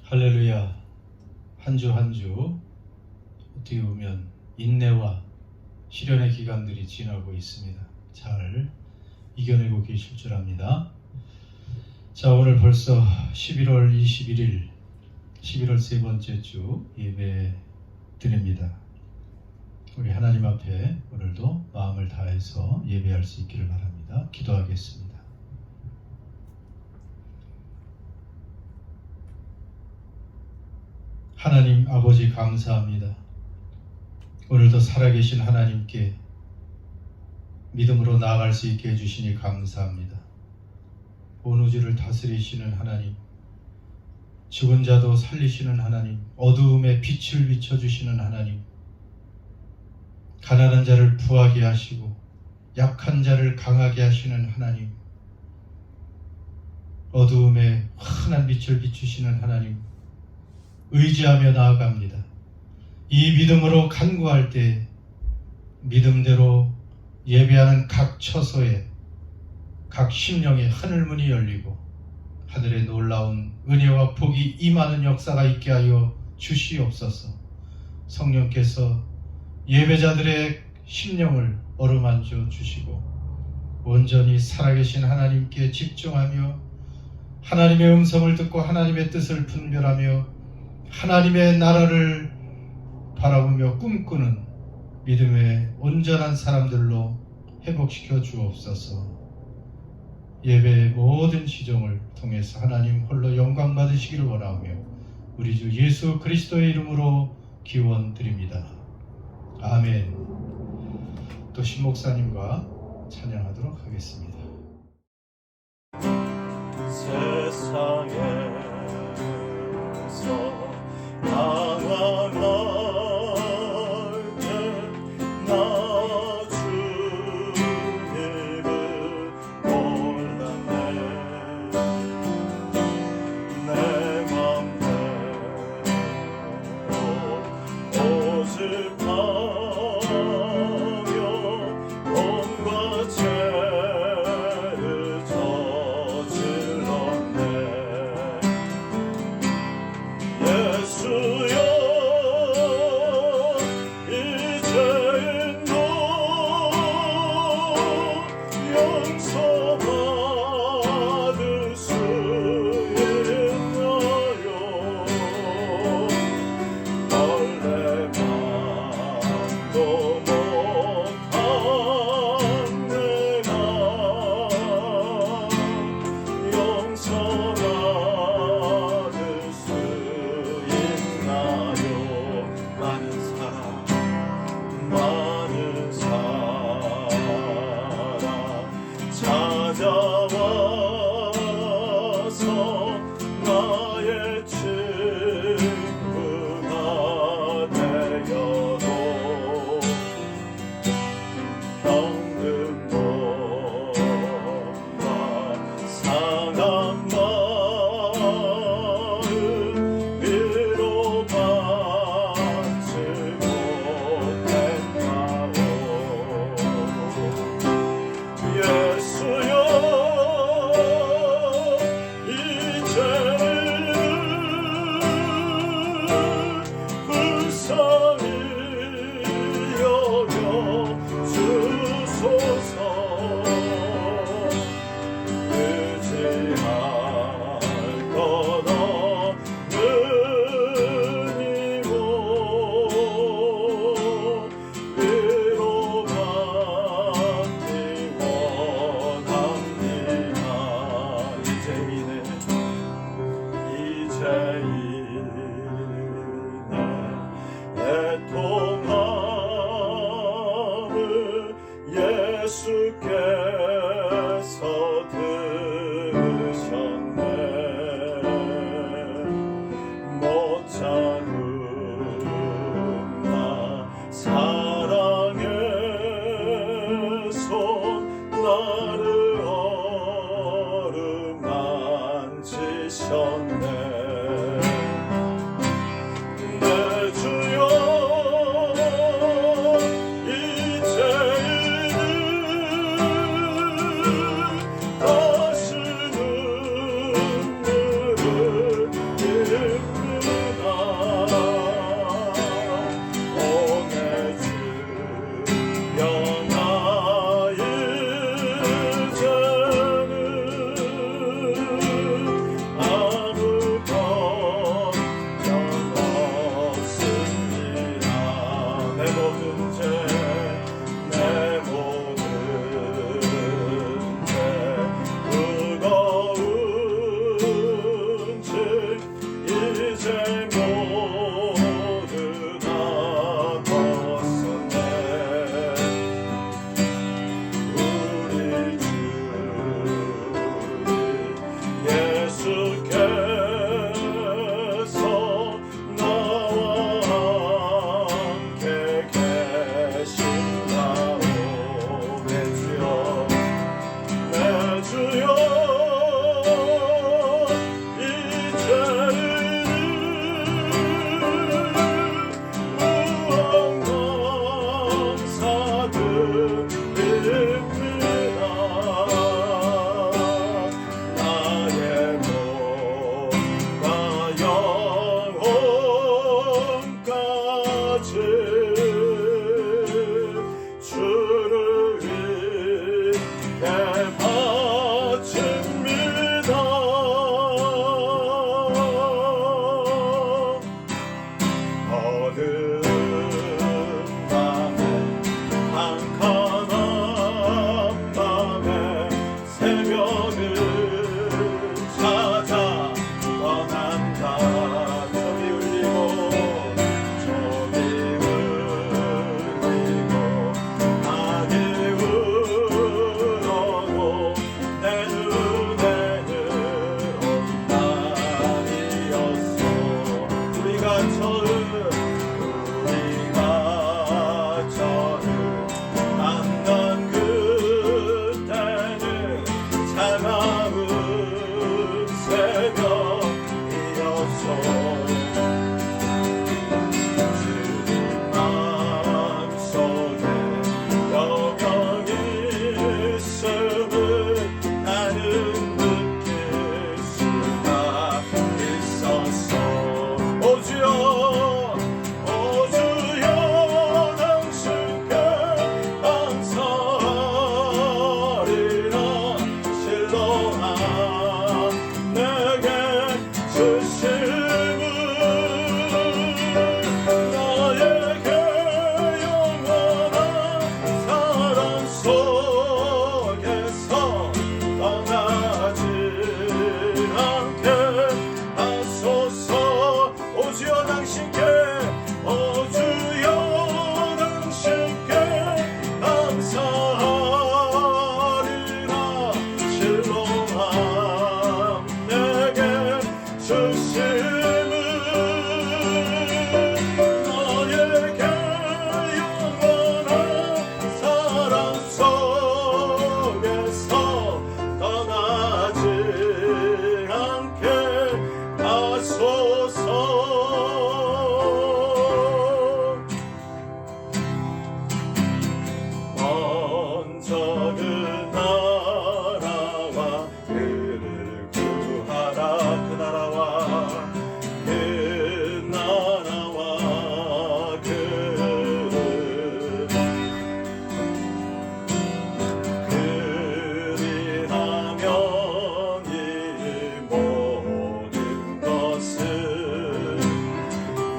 할렐루야. 한 주 한 주 어떻게 보면 인내와 시련의 기간들이 지나고 있습니다. 잘 이겨내고 계실 줄 압니다. 자, 오늘 벌써 11월 21일 11월 세 번째 주 예배 드립니다. 우리 하나님 앞에 오늘도 마음을 다해서 예배할 수 있기를 바랍니다. 기도하겠습니다. 하나님 아버지 감사합니다. 오늘도 살아계신 하나님께 믿음으로 나아갈 수 있게 해주시니 감사합니다. 온 우주를 다스리시는 하나님, 죽은 자도 살리시는 하나님, 어두움에 빛을 비춰주시는 하나님, 가난한 자를 부하게 하시고 약한 자를 강하게 하시는 하나님, 어두움에 환한 빛을 비추시는 하나님, 의지하며 나아갑니다. 이 믿음으로 간구할 때 믿음대로 예배하는 각 처소에 각 심령의 하늘문이 열리고 하늘의 놀라운 은혜와 복이 임하는 역사가 있게 하여 주시옵소서. 성령께서 예배자들의 심령을 어루만져 주시고 온전히 살아계신 하나님께 집중하며 하나님의 음성을 듣고 하나님의 뜻을 분별하며 하나님의 나라를 바라보며 꿈꾸는 믿음의 온전한 사람들로 회복시켜 주옵소서. 예배의 모든 시종을 통해서 하나님 홀로 영광 받으시기를 원하며 우리 주 예수 그리스도의 이름으로 기원드립니다. 아멘. 또 신목사님과 찬양하도록 하겠습니다. 세상에서 방황할 때 나 주님을 몰랐네. 내 맘대로 오직 하며 온갖 죄를 저질렀네. 예수여 이제는 너 용서받을 수 있나요? 원래 맘도 못한 내가 용서받을 수 있나요? 많은 사람 찾아와서 나의 친구가 되어도 병든 몸과 상한 마음 위로받지 못했나오. 예수여 이제는 불쌍히 여겨 주소서. 의지할 것 없느니고 위로받기 원합니다. 이제이네 애통함을 예수께서 들으셨네. 못 참으나 사랑의 손 나를 어루만지셨네. 내 주여 이제는 다시는 눈물을 그 나라와 그를 구하라. 그 나라와 그리하면 이 모든 것을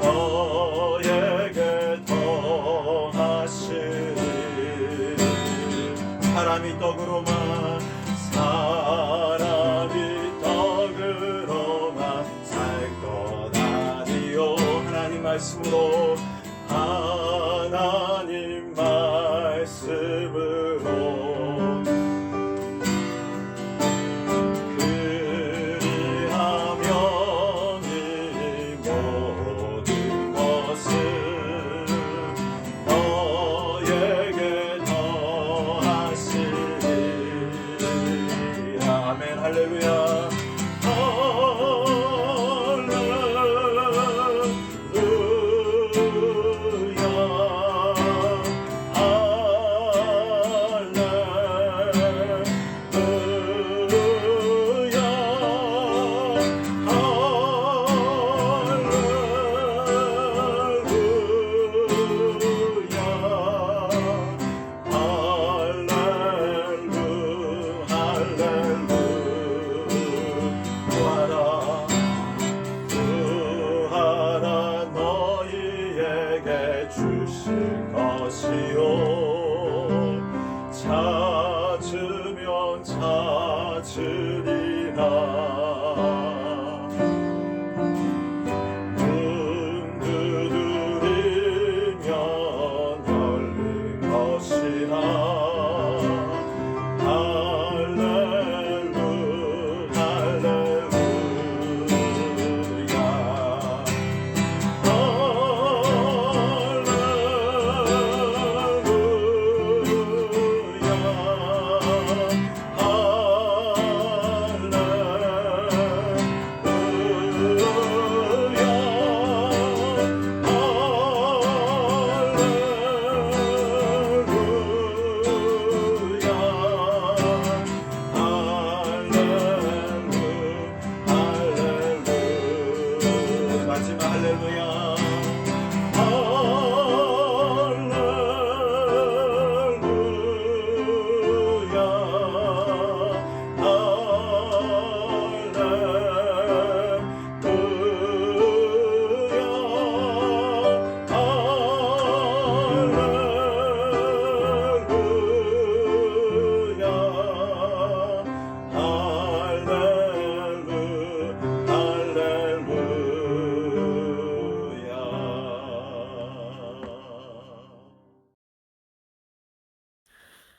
너에게 더하시리. 사람이 떡으로만 살 것 아니요. 하나님 말씀으로 그리하면 이 모든 것을 너에게 더하시리. 아멘. 할렐루야. 주실 것이요 찾으면 찾으리라. 문 두드리면 열린 것이라.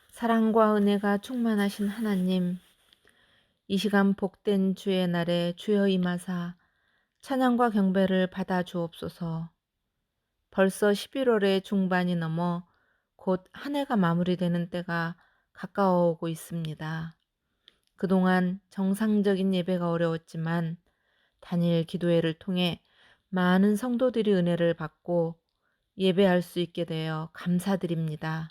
사랑과 은혜가 충만하신 하나님, 이 시간 복된 주의 날에 주여 임하사 찬양과 경배를 받아 주옵소서. 벌써 11월의 중반이 넘어 곧 한 해가 마무리되는 때가 가까워 오고 있습니다. 그동안 정상적인 예배가 어려웠지만 단일 기도회를 통해 많은 성도들이 은혜를 받고 예배할 수 있게 되어 감사드립니다.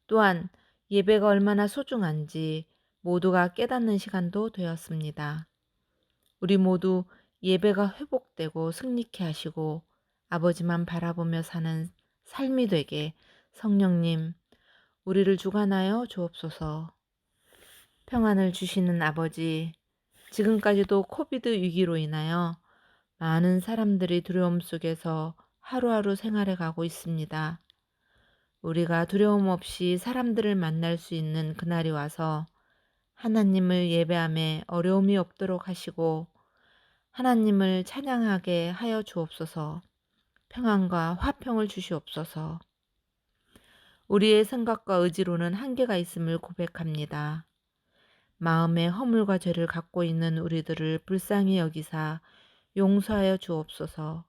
또한 예배가 얼마나 소중한지 모두가 깨닫는 시간도 되었습니다. 우리 모두 예배가 회복되고 승리케 하시고 아버지만 바라보며 사는 삶이 되게 성령님, 우리를 주관하여 주옵소서. 평안을 주시는 아버지, 지금까지도 코비드 위기로 인하여 많은 사람들이 두려움 속에서 하루하루 생활해 가고 있습니다. 우리가 두려움 없이 사람들을 만날 수 있는 그날이 와서 하나님을 예배함에 어려움이 없도록 하시고 하나님을 찬양하게 하여 주옵소서. 평안과 화평을 주시옵소서. 우리의 생각과 의지로는 한계가 있음을 고백합니다. 마음의 허물과 죄를 갖고 있는 우리들을 불쌍히 여기사 용서하여 주옵소서.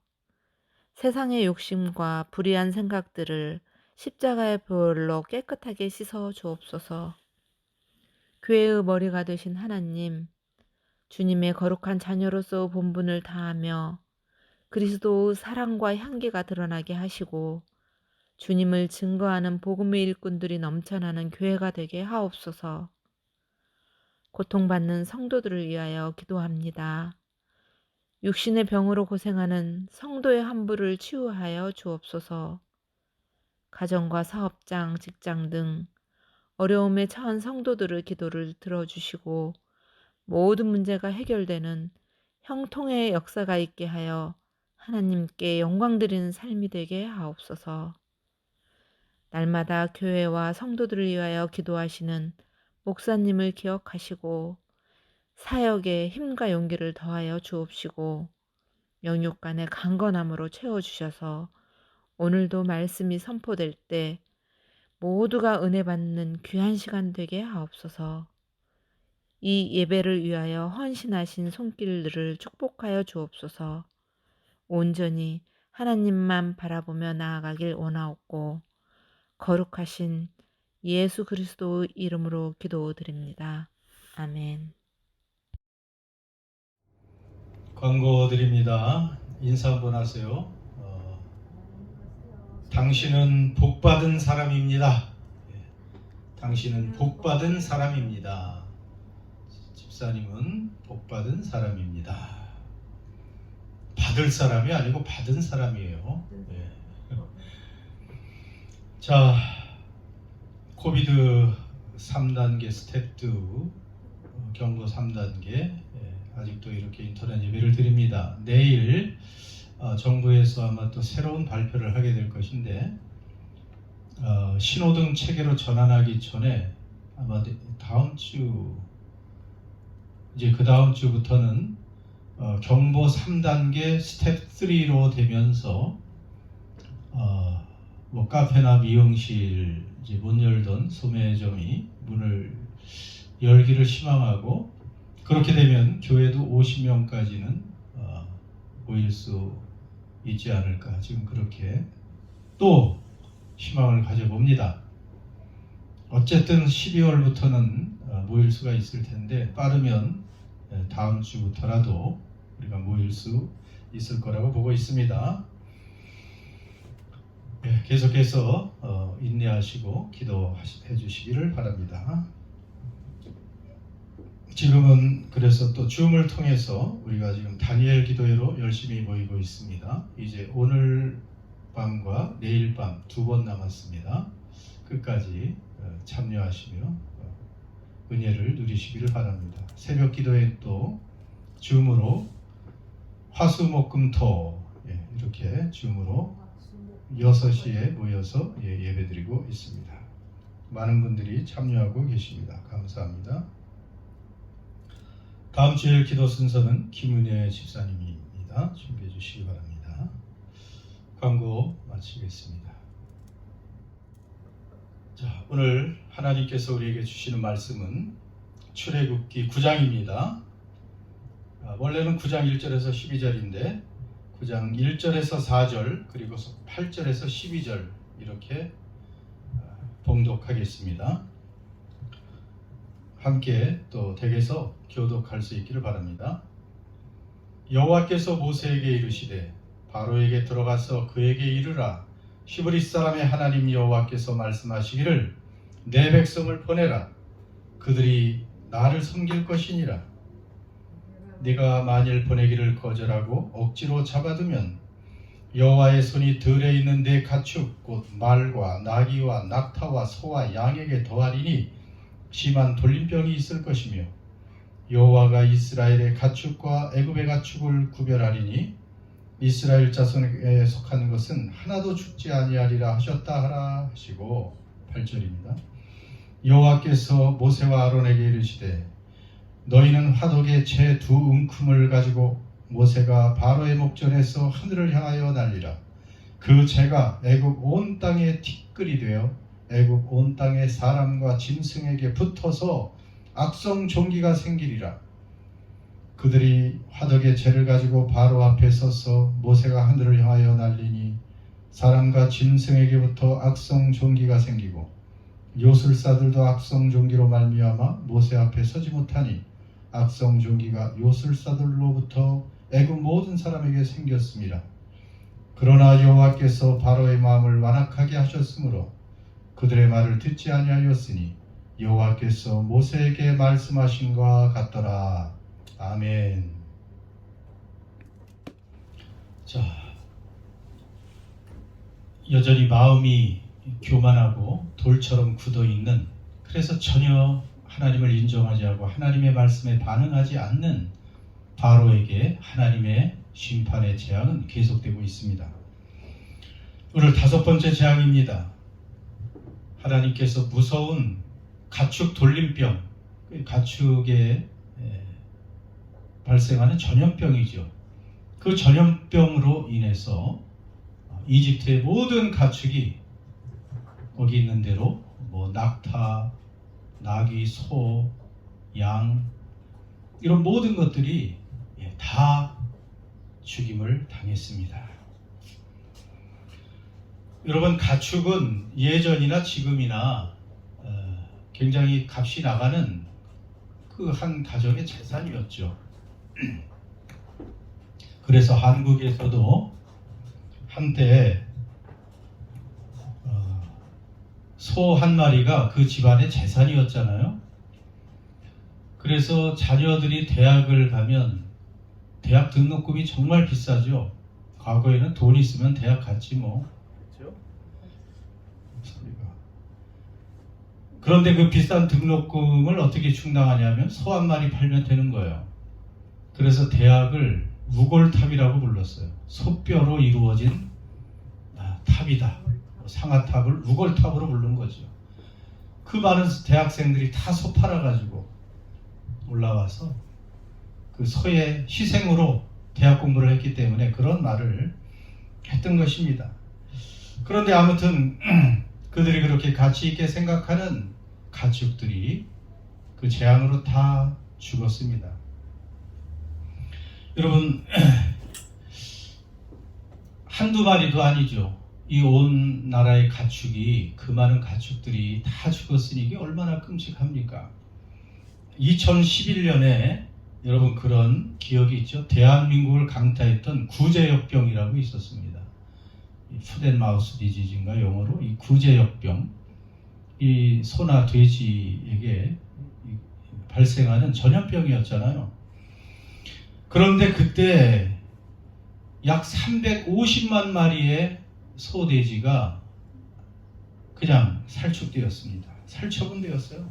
세상의 욕심과 불의한 생각들을 십자가의 보혈로 깨끗하게 씻어 주옵소서. 교회의 머리가 되신 하나님, 주님의 거룩한 자녀로서 본분을 다하며 그리스도의 사랑과 향기가 드러나게 하시고 주님을 증거하는 복음의 일꾼들이 넘쳐나는 교회가 되게 하옵소서. 고통받는 성도들을 위하여 기도합니다. 육신의 병으로 고생하는 성도의 환부를 치유하여 주옵소서. 가정과 사업장, 직장 등 어려움에 처한 성도들의 기도를 들어주시고 모든 문제가 해결되는 형통의 역사가 있게 하여 하나님께 영광 드리는 삶이 되게 하옵소서. 날마다 교회와 성도들을 위하여 기도하시는 목사님을 기억하시고 사역에 힘과 용기를 더하여 주옵시고 영육간의 강건함으로 채워주셔서 오늘도 말씀이 선포될 때 모두가 은혜 받는 귀한 시간 되게 하옵소서. 이 예배를 위하여 헌신하신 손길들을 축복하여 주옵소서. 온전히 하나님만 바라보며 나아가길 원하옵고 거룩하신 예수 그리스도 이름으로 기도드립니다. 아멘. 광고 드립니다. 인사 한번 하세요. 당신은 복받은 사람입니다. 당신은 복받은 사람입니다. 집사님은 복받은 사람입니다. 받을 사람이 아니고 받은 사람이에요. 자, 코비드 3단계 스텝 2 경고 3단계 아직도 이렇게 인터넷 예배를 드립니다. 내일 정부에서 아마 또 새로운 발표를 하게 될 것인데 신호등 체계로 전환하기 전에 아마 다음 주 이제 그 다음 주부터는 경보 3단계 스텝 3로 되면서 뭐 카페나 미용실 이제 못 열던 소매점이 문을 열기를 희망하고 그렇게 되면 교회도 50명까지는 모일 수 있지 않을까 지금 그렇게 또 희망을 가져봅니다. 어쨌든 12월부터는 모일 수가 있을 텐데 빠르면 다음 주부터라도 우리가 모일 수 있을 거라고 보고 있습니다. 계속해서 인내하시고 기도해 주시기를 바랍니다. 지금은 그래서 또 줌을 통해서 우리가 지금 다니엘 기도회로 열심히 모이고 있습니다. 이제 오늘 밤과 내일 밤 2번 남았습니다. 끝까지 참여하시며 은혜를 누리시기를 바랍니다. 새벽 기도회 또 줌으로 화수목금토 이렇게 줌으로 6시에 모여서 예배드리고 있습니다. 많은 분들이 참여하고 계십니다. 감사합니다. 다음 주일 기도 순서는 김은혜 집사님입니다. 준비해 주시기 바랍니다. 광고 마치겠습니다. 자, 오늘 하나님께서 우리에게 주시는 말씀은 출애굽기 9장입니다. 원래는 9장 1절에서 12절인데 9장 1절에서 4절 그리고 8절에서 12절 이렇게 봉독하겠습니다. 함께 또 댁에서 교독할 수 있기를 바랍니다. 여호와께서 모세에게 이르시되 바로에게 들어가서 그에게 이르라. 히브리 사람의 하나님 여호와께서 말씀하시기를 내 백성을 보내라. 그들이 나를 섬길 것이니라. 네가 만일 보내기를 거절하고 억지로 잡아두면 여호와의 손이 들에 있는 내 가축 곧 말과 나귀와 낙타와 소와 양에게 더하리니 심한 돌림병이 있을 것이며 여호와가 이스라엘의 가축과 애굽의 가축을 구별하리니 이스라엘 자손에게 속하는 것은 하나도 죽지 아니하리라 하셨다 하라 하시고 8절입니다. 여호와께서 모세와 아론에게 이르시되 너희는 화덕에 재 2움큼을 가지고 모세가 바로의 목전에서 하늘을 향하여 날리라. 그 재가 애굽 온 땅에 티끌이 되어 애굽 온 땅의 사람과 짐승에게 붙어서 악성 종기가 생기리라. 그들이 화덕의 재를 가지고 바로 앞에 서서 모세가 하늘을 향하여 날리니 사람과 짐승에게부터 악성 종기가 생기고 요술사들도 악성 종기로 말미암아 모세 앞에 서지 못하니 악성 종기가 요술사들로부터 애굽 모든 사람에게 생겼습니다. 그러나 여호와께서 바로의 마음을 완악하게 하셨으므로 그들의 말을 듣지 아니하였으니 여호와께서 모세에게 말씀하신 것 같더라. 아멘. 자, 여전히 마음이 교만하고 돌처럼 굳어있는, 그래서 전혀 하나님을 인정하지 않고 하나님의 말씀에 반응하지 않는 바로에게 하나님의 심판의 재앙은 계속되고 있습니다. 오늘 5번째 재앙입니다. 하나님께서 무서운 가축 돌림병, 가축에 발생하는 전염병이죠. 그 전염병으로 인해서 이집트의 모든 가축이 거기 있는 대로 낙타, 나귀, 소, 양 이런 모든 것들이 다 죽임을 당했습니다. 여러분, 가축은 예전이나 지금이나 굉장히 값이 나가는 그 한 가정의 재산이었죠. 그래서 한국에서도 한때 소 한 마리가 그 집안의 재산이었잖아요. 그래서 자녀들이 대학을 가면 대학 등록금이 정말 비싸죠. 과거에는 돈 있으면 대학 갔지 뭐. 그렇죠? 그런데 그 비싼 등록금을 어떻게 충당하냐면 소 한 마리 팔면 되는 거예요. 그래서 대학을 우골탑이라고 불렀어요. 소뼈로 이루어진 탑이다. 상아탑을 우골탑으로 부른 거죠. 그 많은 대학생들이 다 소 팔아가지고 올라와서 그 소의 희생으로 대학 공부를 했기 때문에 그런 말을 했던 것입니다. 그런데 아무튼 그들이 그렇게 가치 있게 생각하는 가축들이 그 재앙으로 다 죽었습니다. 여러분, 한두 마리도 아니죠. 이 온 나라의 가축이, 그 많은 가축들이 다 죽었으니 이게 얼마나 끔찍합니까? 2011년에 여러분 그런 기억이 있죠? 대한민국을 강타했던 구제역병이라고 있었습니다. 푸덴마우스 디지즈인가 영어로 이 구제역병, 이 소나 돼지에게 발생하는 전염병이었잖아요. 그런데 그때 약 350만 마리의 소돼지가 그냥 살축되었습니다. 살처분되었어요.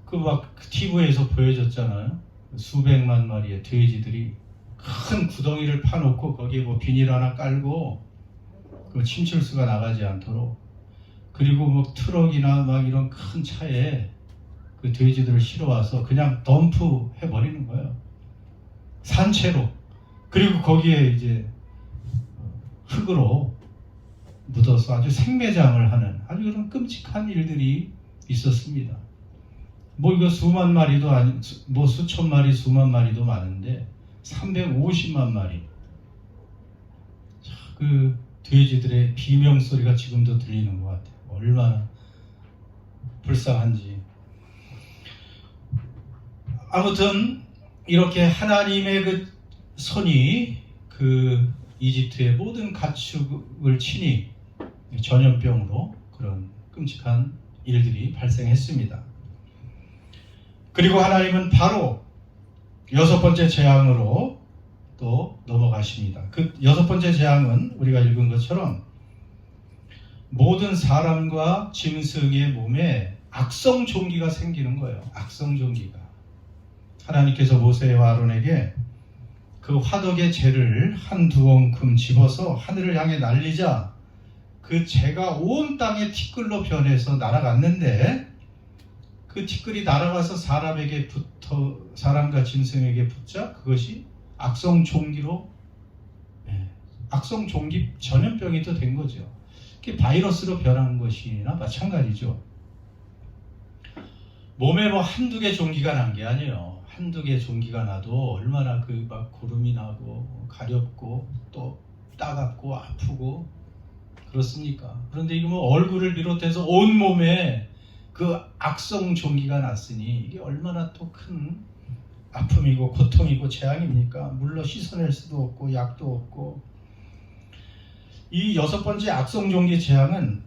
그 막 TV에서 보여줬잖아요. 수백만 마리의 돼지들이 큰 구덩이를 파놓고 거기에 비닐 하나 깔고 그 침출수가 나가지 않도록, 그리고 트럭이나 이런 큰 차에 그 돼지들을 실어와서 그냥 덤프 해버리는 거예요. 산채로. 그리고 거기에 이제 흙으로 묻어서 아주 생매장을 하는 아주 그런 끔찍한 일들이 있었습니다. 이거 수만 마리도 아니, 수천 마리, 수만 마리도 많은데 350만 마리. 그 돼지들의 비명 소리가 지금도 들리는 것 같아요. 얼마나 불쌍한지. 아무튼 이렇게 하나님의 그 손이 그 이집트의 모든 가축을 치니 전염병으로 그런 끔찍한 일들이 발생했습니다. 그리고 하나님은 바로 6번째 재앙으로 또 넘어가십니다. 그 6번째 재앙은 우리가 읽은 것처럼 모든 사람과 짐승의 몸에 악성 종기가 생기는 거예요. 악성 종기가. 하나님께서 모세와 아론에게 그 화덕의 재를 한두 엉큼 집어서 하늘을 향해 날리자 그 재가 온 땅에 티끌로 변해서 날아갔는데, 그 티끌이 날아가서 사람과 짐승에게 붙자 그것이 악성 종기로, 악성 종기 전염병이 또 된 거죠. 그게 바이러스로 변한 것이나 마찬가지죠. 몸에 한두 개 종기가 난 게 아니에요. 한두 개 종기가 나도 얼마나 고름이 나고 가렵고 또 따갑고 아프고 그렇습니까? 그런데 이거 얼굴을 비롯해서 온 몸에 그 악성 종기가 났으니 이게 얼마나 또 큰 아픔이고 고통이고 재앙입니까? 물로 씻어낼 수도 없고 약도 없고. 이 6번째 악성종기 재앙은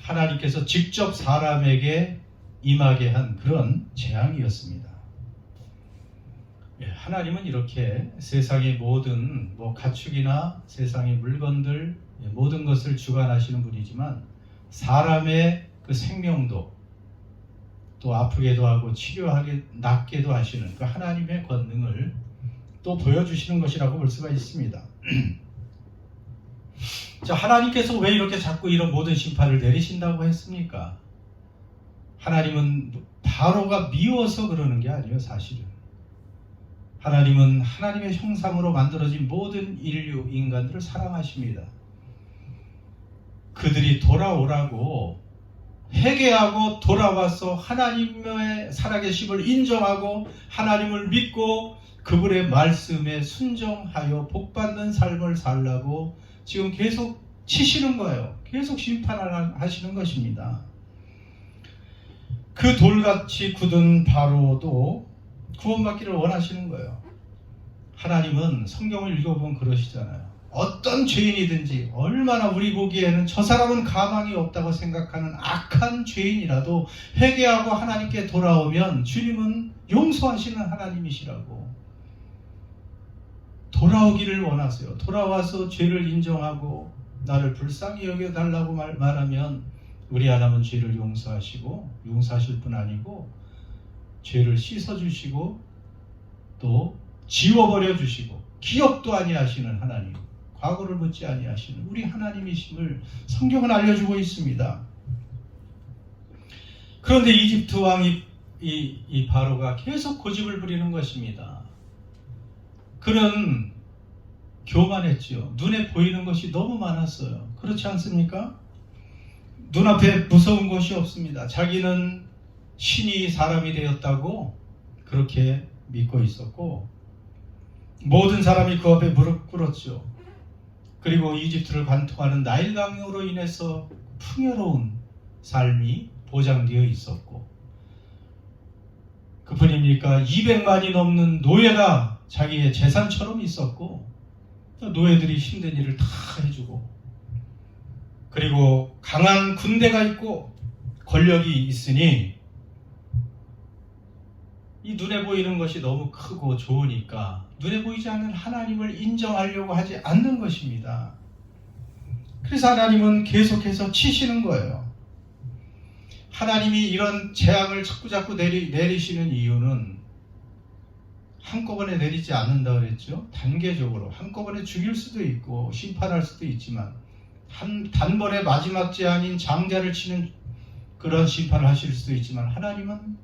하나님께서 직접 사람에게 임하게 한 그런 재앙이었습니다. 하나님은 이렇게 세상의 모든 가축이나 세상의 물건들 모든 것을 주관하시는 분이지만 사람의 그 생명도 또 아프게도 하고 치료하게 낫게도 하시는 그 하나님의 권능을 또 보여주시는 것이라고 볼 수가 있습니다. 자, 하나님께서 왜 이렇게 자꾸 이런 모든 심판을 내리신다고 했습니까? 하나님은 바로가 미워서 그러는 게 아니에요, 사실은. 하나님은 하나님의 형상으로 만들어진 모든 인류, 인간들을 사랑하십니다. 그들이 돌아오라고 회개하고 돌아와서 하나님의 살아계심을 인정하고 하나님을 믿고 그분의 말씀에 순종하여 복받는 삶을 살라고 지금 계속 치시는 거예요. 계속 심판을 하시는 것입니다. 그 돌같이 굳은 바로도 구원받기를 원하시는 거예요. 하나님은 성경을 읽어보면 그러시잖아요. 어떤 죄인이든지 얼마나 우리 보기에는 저 사람은 가망이 없다고 생각하는 악한 죄인이라도 회개하고 하나님께 돌아오면 주님은 용서하시는 하나님이시라고. 돌아오기를 원하세요. 돌아와서 죄를 인정하고 나를 불쌍히 여겨달라고 말하면 우리 하나님은 죄를 용서하시고 용서하실 뿐 아니고 죄를 씻어주시고 또 지워버려 주시고 기억도 아니하시는 하나님, 과거를 묻지 아니하시는 우리 하나님이심을 성경은 알려주고 있습니다. 그런데 이집트 왕이 이 바로가 계속 고집을 부리는 것입니다. 그는 교만했지요. 눈에 보이는 것이 너무 많았어요. 그렇지 않습니까? 눈앞에 무서운 것이 없습니다. 자기는 신이 사람이 되었다고 그렇게 믿고 있었고 모든 사람이 그 앞에 무릎 꿇었죠. 그리고 이집트를 관통하는 나일강으로 인해서 풍요로운 삶이 보장되어 있었고 그뿐입니까? 200만이 넘는 노예가 자기의 재산처럼 있었고 노예들이 힘든 일을 다 해주고 그리고 강한 군대가 있고 권력이 있으니 이 눈에 보이는 것이 너무 크고 좋으니까 눈에 보이지 않는 하나님을 인정하려고 하지 않는 것입니다. 그래서 하나님은 계속해서 치시는 거예요. 하나님이 이런 재앙을 자꾸 내리시는 이유는 한꺼번에 내리지 않는다 그랬죠. 단계적으로 한꺼번에 죽일 수도 있고 심판할 수도 있지만 단번에 마지막 재앙인 장자를 치는 그런 심판을 하실 수도 있지만 하나님은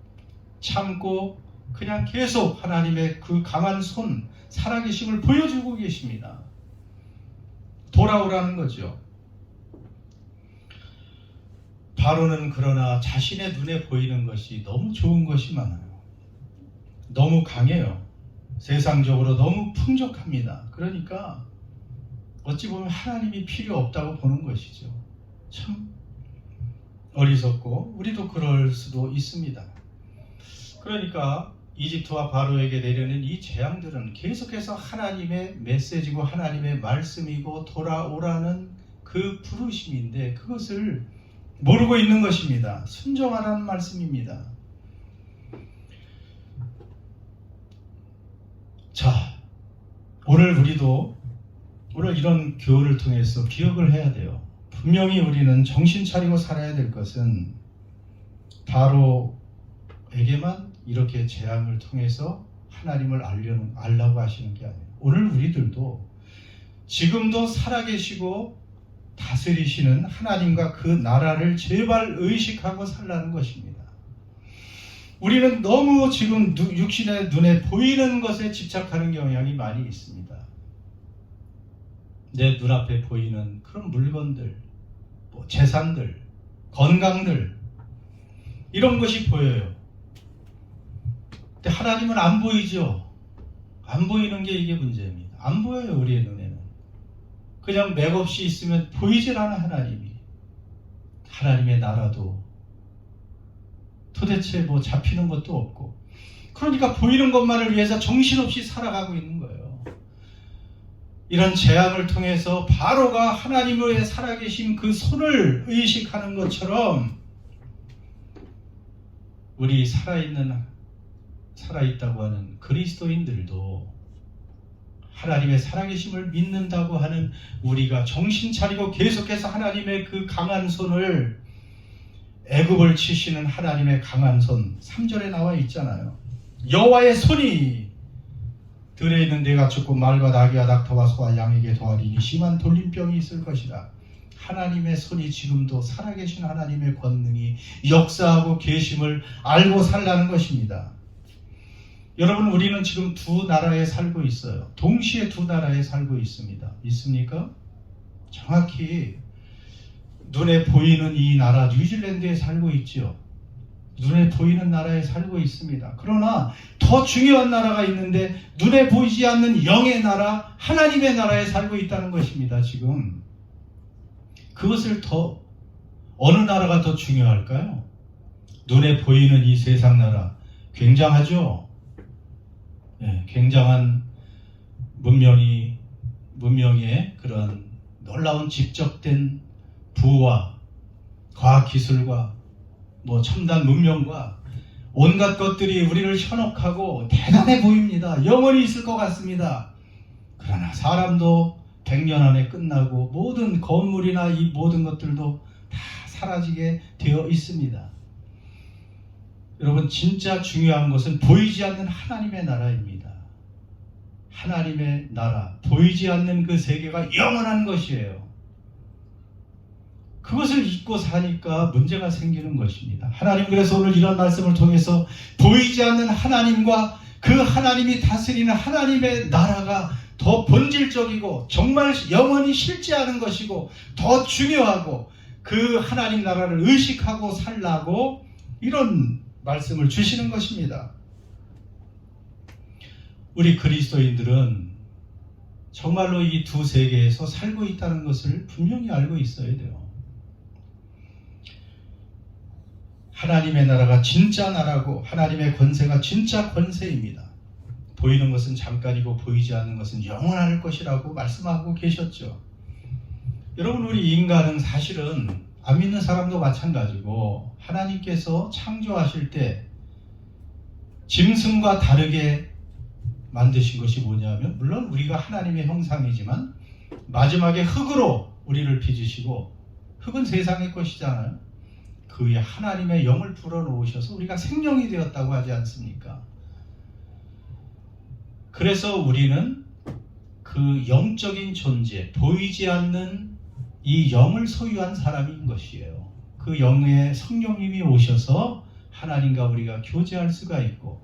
참고 그냥 계속 하나님의 그 강한 손, 살아계심을 보여주고 계십니다. 돌아오라는 거죠. 바로는 그러나 자신의 눈에 보이는 것이 너무 좋은 것이 많아요. 너무 강해요. 세상적으로 너무 풍족합니다. 그러니까 어찌 보면 하나님이 필요 없다고 보는 것이죠. 참 어리석고 우리도 그럴 수도 있습니다. 그러니까 이집트와 바로에게 내려는 이 재앙들은 계속해서 하나님의 메시지고 하나님의 말씀이고 돌아오라는 그 부르심인데 그것을 모르고 있는 것입니다. 순종하라는 말씀입니다. 자, 오늘 우리도 오늘 이런 교훈을 통해서 기억을 해야 돼요. 분명히 우리는 정신 차리고 살아야 될 것은 바로에게만 이렇게 재앙을 통해서 하나님을 알라고 하시는 게 아니에요. 오늘 우리들도 지금도 살아계시고 다스리시는 하나님과 그 나라를 제발 의식하고 살라는 것입니다. 우리는 너무 지금 육신의 눈에 보이는 것에 집착하는 경향이 많이 있습니다. 내 눈앞에 보이는 그런 물건들, 재산들, 건강들 이런 것이 보여요. 근데 하나님은 안 보이죠. 안 보이는 게 이게 문제입니다. 안 보여요, 우리의 눈에는. 그냥 맥없이 있으면 보이질 않아, 하나님이. 하나님의 나라도 도대체 잡히는 것도 없고 그러니까 보이는 것만을 위해서 정신없이 살아가고 있는 거예요. 이런 재앙을 통해서 바로가 하나님의 살아계신 그 손을 의식하는 것처럼 우리 살아있다고 하는 그리스도인들도 하나님의 살아계심을 믿는다고 하는 우리가 정신 차리고 계속해서 하나님의 그 강한 손을, 애굽을 치시는 하나님의 강한 손, 3절에 나와 있잖아요. 여호와의 손이 들에 있는 내가 죽고 말과 나귀와 낙타와 소와 양에게 더하리니 심한 돌림병이 있을 것이라. 하나님의 손이 지금도 살아계신 하나님의 권능이 역사하고 계심을 알고 살라는 것입니다. 여러분, 우리는 지금 두 나라에 살고 있어요. 동시에 두 나라에 살고 있습니다. 있습니까? 정확히 눈에 보이는 이 나라 뉴질랜드에 살고 있죠. 눈에 보이는 나라에 살고 있습니다. 그러나 더 중요한 나라가 있는데 눈에 보이지 않는 영의 나라, 하나님의 나라에 살고 있다는 것입니다. 지금 그것을 더 어느 나라가 더 중요할까요? 눈에 보이는 이 세상 나라 굉장하죠. 네, 굉장한 문명의 그런 놀라운 집적된 부와 과학기술과 첨단 문명과 온갖 것들이 우리를 현혹하고 대단해 보입니다. 영원히 있을 것 같습니다. 그러나 사람도 100년 안에 끝나고 모든 건물이나 이 모든 것들도 다 사라지게 되어 있습니다. 여러분, 진짜 중요한 것은 보이지 않는 하나님의 나라입니다. 하나님의 나라, 보이지 않는 그 세계가 영원한 것이에요. 그것을 잊고 사니까 문제가 생기는 것입니다. 하나님, 그래서 오늘 이런 말씀을 통해서 보이지 않는 하나님과 그 하나님이 다스리는 하나님의 나라가 더 본질적이고 정말 영원히 실제하는 것이고 더 중요하고 그 하나님 나라를 의식하고 살라고 이런 말씀을 주시는 것입니다. 우리 그리스도인들은 정말로 이 두 세계에서 살고 있다는 것을 분명히 알고 있어야 돼요. 하나님의 나라가 진짜 나라고 하나님의 권세가 진짜 권세입니다. 보이는 것은 잠깐이고 보이지 않는 것은 영원할 것이라고 말씀하고 계셨죠. 여러분, 우리 인간은 사실은 안 믿는 사람도 마찬가지고 하나님께서 창조하실 때 짐승과 다르게 만드신 것이 뭐냐면, 물론 우리가 하나님의 형상이지만 마지막에 흙으로 우리를 빚으시고, 흙은 세상의 것이잖아요. 그 위에 하나님의 영을 불어넣으셔서 우리가 생명이 되었다고 하지 않습니까? 그래서 우리는 그 영적인 존재, 보이지 않는 이 영을 소유한 사람인 것이에요. 그 영의 성령님이 오셔서 하나님과 우리가 교제할 수가 있고,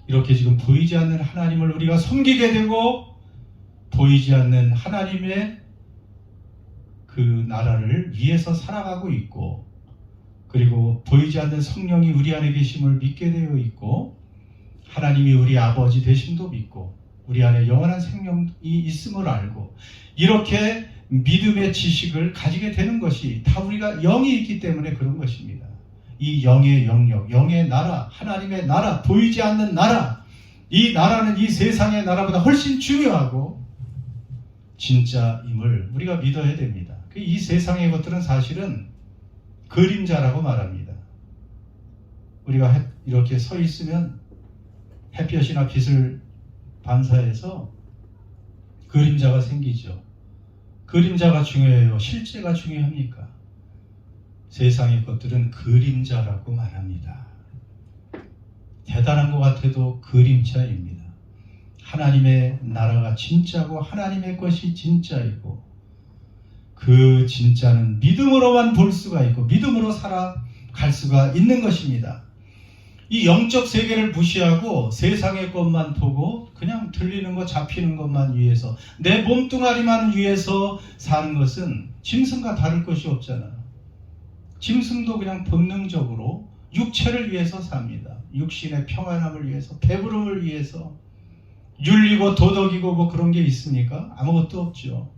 이렇게 지금 보이지 않는 하나님을 우리가 섬기게 되고, 보이지 않는 하나님의 그 나라를 위해서 살아가고 있고, 그리고 보이지 않는 성령이 우리 안에 계심을 믿게 되어 있고, 하나님이 우리 아버지 되심도 믿고, 우리 안에 영원한 생명이 있음을 알고, 이렇게 믿음의 지식을 가지게 되는 것이 다 우리가 영이 있기 때문에 그런 것입니다. 이 영의 영역, 영의 나라, 하나님의 나라, 보이지 않는 나라, 이 나라는 이 세상의 나라보다 훨씬 중요하고 진짜임을 우리가 믿어야 됩니다. 이 세상의 것들은 사실은 그림자라고 말합니다. 우리가 이렇게 서 있으면 햇볕이나 빛을 반사해서 그림자가 생기죠. 그림자가 중요해요? 실제가 중요합니까? 세상의 것들은 그림자라고 말합니다. 대단한 것 같아도 그림자입니다. 하나님의 나라가 진짜고 하나님의 것이 진짜이고, 그 진짜는 믿음으로만 볼 수가 있고 믿음으로 살아갈 수가 있는 것입니다. 이 영적 세계를 무시하고 세상의 것만 보고 그냥 들리는 것, 잡히는 것만 위해서, 내 몸뚱아리만 위해서 사는 것은 짐승과 다를 것이 없잖아요. 짐승도 그냥 본능적으로 육체를 위해서 삽니다. 육신의 평안함을 위해서, 배부름을 위해서. 윤리고 도덕이고 그런 게 있습니까? 아무것도 없죠.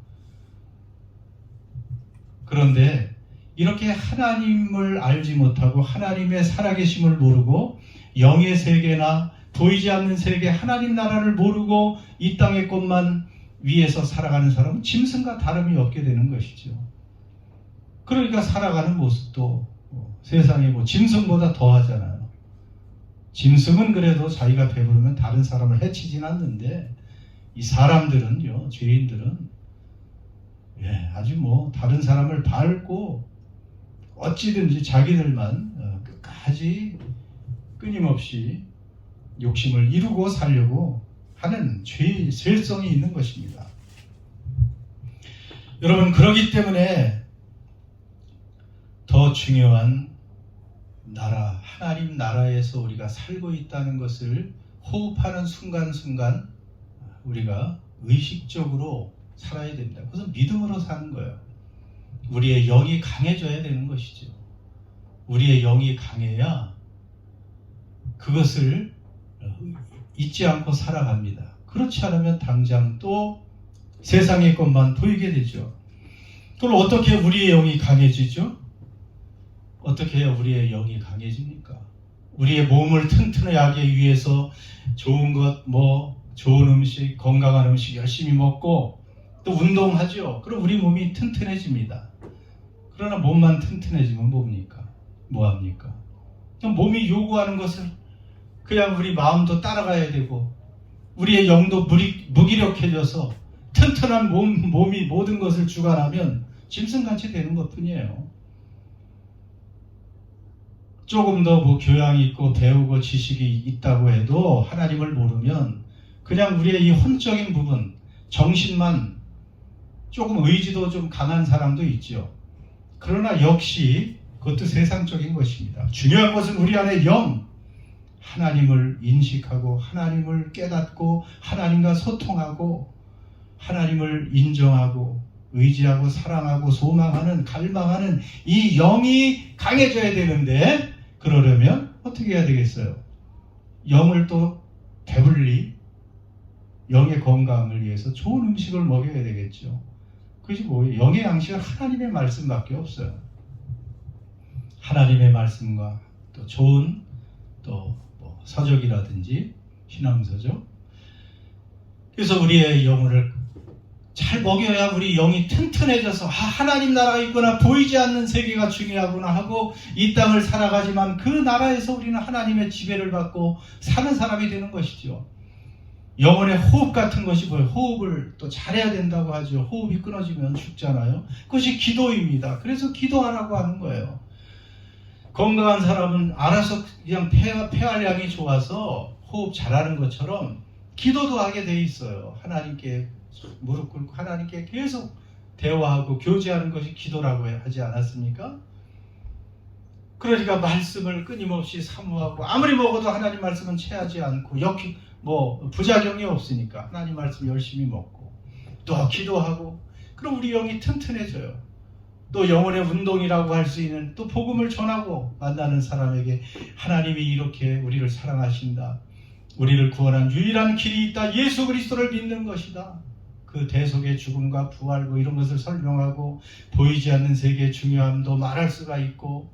그런데 이렇게 하나님을 알지 못하고 하나님의 살아계심을 모르고 영의 세계나 보이지 않는 세계 하나님 나라를 모르고 이 땅의 것만 위해서 살아가는 사람은 짐승과 다름이 없게 되는 것이죠. 그러니까 살아가는 모습도 세상에 짐승보다 더하잖아요. 짐승은 그래도 자기가 배부르면 다른 사람을 해치진 않는데 이 사람들은요, 죄인들은 아주 다른 사람을 밟고 어찌든지 자기들만 끝까지 끊임없이 욕심을 이루고 살려고 하는 죄의 쇠성이 있는 것입니다. 여러분, 그러기 때문에 더 중요한 나라, 하나님 나라에서 우리가 살고 있다는 것을 호흡하는 순간순간 우리가 의식적으로 살아야 됩니다. 그것은 믿음으로 사는 거예요. 우리의 영이 강해져야 되는 것이죠. 우리의 영이 강해야 그것을 잊지 않고 살아갑니다. 그렇지 않으면 당장 또 세상의 것만 보이게 되죠. 그럼 어떻게 우리의 영이 강해지죠? 어떻게 해야 우리의 영이 강해집니까? 우리의 몸을 튼튼하게 위해서 좋은 것, 좋은 음식, 건강한 음식 열심히 먹고 또 운동하죠. 그럼 우리 몸이 튼튼해집니다. 그러나 몸만 튼튼해지면 뭐합니까? 몸이 요구하는 것을 그냥 우리 마음도 따라가야 되고 우리의 영도 무기력해져서 튼튼한 몸이 모든 것을 주관하면 짐승같이 되는 것뿐이에요. 조금 더 교양이 있고 배우고 지식이 있다고 해도 하나님을 모르면 그냥 우리의 이 혼적인 부분, 정신만 조금 의지도 좀 강한 사람도 있죠. 그러나 역시 그것도 세상적인 것입니다. 중요한 것은 우리 안에 영, 하나님을 인식하고 하나님을 깨닫고 하나님과 소통하고 하나님을 인정하고 의지하고 사랑하고 소망하는 갈망하는 이 영이 강해져야 되는데 그러려면 어떻게 해야 되겠어요? 영을 또 배불리 영의 건강을 위해서 좋은 음식을 먹여야 되겠죠. 그것이 뭐예요? 영의 양식은 하나님의 말씀밖에 없어요. 하나님의 말씀과 또 좋은 서적이라든지 신앙서적. 그래서 우리의 영혼을 잘 먹여야 우리 영이 튼튼해져서 하나님 나라가 있구나, 보이지 않는 세계가 중요하구나 하고 이 땅을 살아가지만 그 나라에서 우리는 하나님의 지배를 받고 사는 사람이 되는 것이죠. 영혼의 호흡 같은 것이 뭐예요? 호흡을 또 잘해야 된다고 하죠. 호흡이 끊어지면 죽잖아요. 그것이 기도입니다. 그래서 기도하라고 하는 거예요. 건강한 사람은 알아서 그냥 폐활량이 좋아서 호흡 잘하는 것처럼 기도도 하게 돼 있어요. 하나님께 무릎 꿇고 하나님께 계속 대화하고 교제하는 것이 기도라고 하지 않았습니까? 그러니까 말씀을 끊임없이 사모하고 아무리 먹어도 하나님 말씀은 체하지 않고 부작용이 없으니까 하나님 말씀 열심히 먹고 또 기도하고 그럼 우리 영이 튼튼해져요. 또 영혼의 운동이라고 할 수 있는 또 복음을 전하고 만나는 사람에게 하나님이 이렇게 우리를 사랑하신다. 우리를 구원한 유일한 길이 있다. 예수 그리스도를 믿는 것이다. 그 대속의 죽음과 부활 이런 것을 설명하고 보이지 않는 세계의 중요함도 말할 수가 있고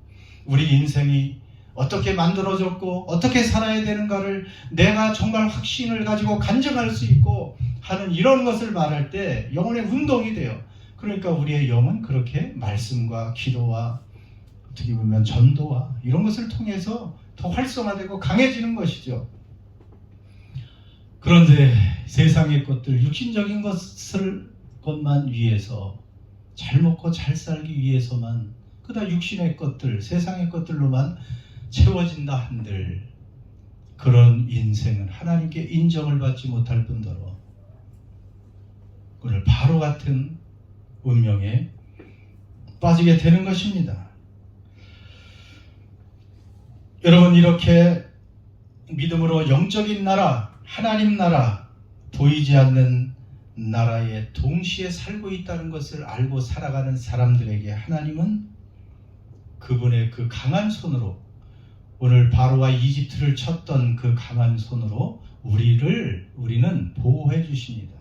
우리 인생이 어떻게 만들어졌고 어떻게 살아야 되는가를 내가 정말 확신을 가지고 간증할 수 있고 하는 이런 것을 말할 때 영혼의 운동이 돼요. 그러니까 우리의 영은 그렇게 말씀과 기도와 어떻게 보면 전도와 이런 것을 통해서 더 활성화되고 강해지는 것이죠. 그런데 세상의 것들, 육신적인 것만 위해서 잘 먹고 잘 살기 위해서만 그다 육신의 것들, 세상의 것들로만 채워진다 한들 그런 인생은 하나님께 인정을 받지 못할 뿐더러 오늘 바로 같은 운명에 빠지게 되는 것입니다. 여러분, 이렇게 믿음으로 영적인 나라, 하나님 나라, 보이지 않는 나라에 동시에 살고 있다는 것을 알고 살아가는 사람들에게 하나님은 그분의 그 강한 손으로 오늘 바로와 이집트를 쳤던 그 강한 손으로 우리는 보호해 주십니다.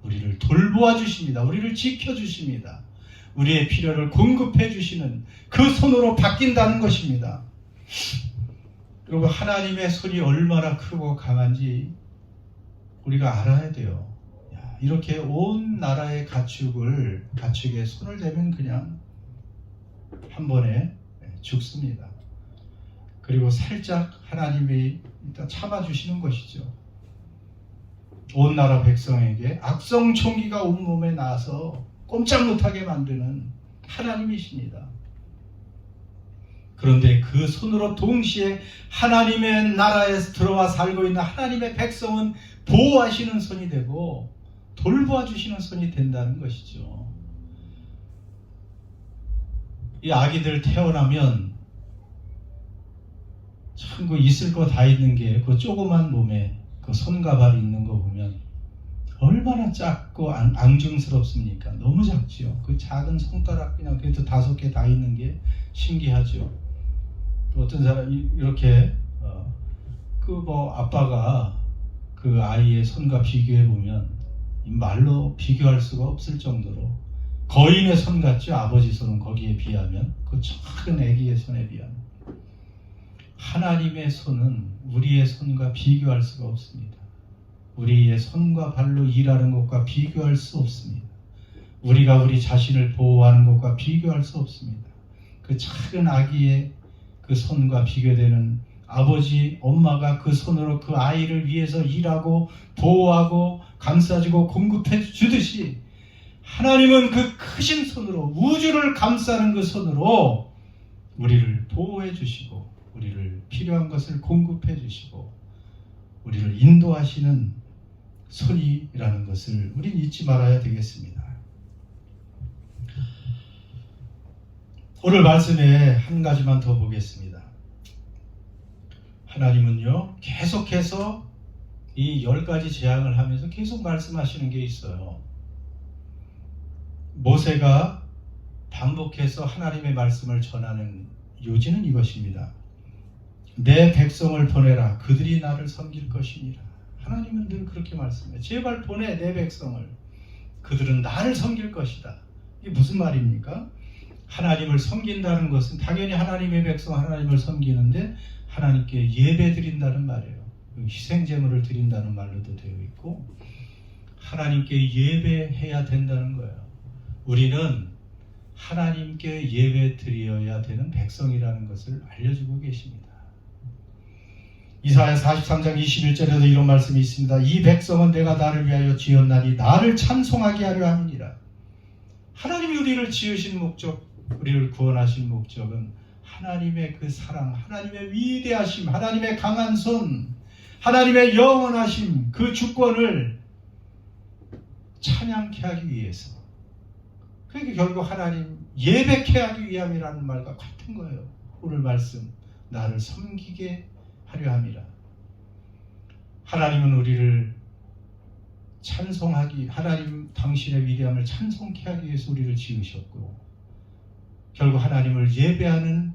우리를 돌보아 주십니다. 우리를 지켜 주십니다. 우리의 필요를 공급해 주시는 그 손으로 바뀐다는 것입니다. 그리고 하나님의 손이 얼마나 크고 강한지 우리가 알아야 돼요. 야, 이렇게 온 나라의 가축에 손을 대면 그냥 한 번에 죽습니다. 그리고 살짝 하나님이 일단 참아주시는 것이죠. 온 나라 백성에게 악성 총기가 온몸에 나서 꼼짝 못하게 만드는 하나님이십니다. 그런데 그 손으로 동시에 하나님의 나라에 들어와 살고 있는 하나님의 백성은 보호하시는 손이 되고 돌보아 주시는 손이 된다는 것이죠. 이 아기들 태어나면 참 그 있을 거 다 있는 게 그 조그만 몸에 그 손과 발이 있는 거 보면 얼마나 작고 앙증스럽습니까? 너무 작지요. 그 작은 손가락 그냥 그래도 5개 다 있는 게 신기하죠. 또 어떤 사람이 이렇게 아빠가 그 아이의 손과 비교해 보면 말로 비교할 수가 없을 정도로 거인의 손 같죠. 아버지 손은 거기에 비하면 그 작은 아기의 손에 비하면 하나님의 손은 우리의 손과 비교할 수가 없습니다. 우리의 손과 발로 일하는 것과 비교할 수 없습니다. 우리가 우리 자신을 보호하는 것과 비교할 수 없습니다. 그 작은 아기의 그 손과 비교되는 아버지, 엄마가 그 손으로 그 아이를 위해서 일하고 보호하고 감싸주고 공급해 주듯이 하나님은 그 크신 손으로 우주를 감싸는 그 손으로 우리를 보호해 주시고 우리를 필요한 것을 공급해 주시고 우리를 인도하시는 손이라는 것을 우린 잊지 말아야 되겠습니다. 오늘 말씀에 한 가지만 더 보겠습니다. 하나님은요 계속해서 이 10가지 재앙을 하면서 계속 말씀하시는 게 있어요. 모세가 반복해서 하나님의 말씀을 전하는 요지는 이것입니다. 내 백성을 보내라. 그들이 나를 섬길 것이니라. 하나님은 늘 그렇게 말씀해요. 제발 보내 내 백성을. 그들은 나를 섬길 것이다. 이게 무슨 말입니까? 하나님을 섬긴다는 것은 당연히 하나님의 백성 하나님을 섬기는데 하나님께 예배 드린다는 말이에요. 희생제물을 드린다는 말로도 되어 있고 하나님께 예배해야 된다는 거예요. 우리는 하나님께 예배 드려야 되는 백성이라는 것을 알려주고 계십니다. 이사야 43장 21절에도 이런 말씀이 있습니다. 이 백성은 내가 나를 위하여 지었나니 나를 찬송하게 하려 함이니라. 하나님이 우리를 지으신 목적, 우리를 구원하신 목적은 하나님의 그 사랑, 하나님의 위대하심, 하나님의 강한 손, 하나님의 영원하심, 그 주권을 찬양케 하기 위해서. 그러니까 결국 하나님 예배케 하기 위함이라는 말과 같은 거예요. 오늘 말씀 나를 섬기게 하려 함이라. 하나님은 우리를 찬송하기, 하나님 당신의 위대함을 찬송케 하기 위해서 우리를 지으셨고 결국 하나님을 예배하는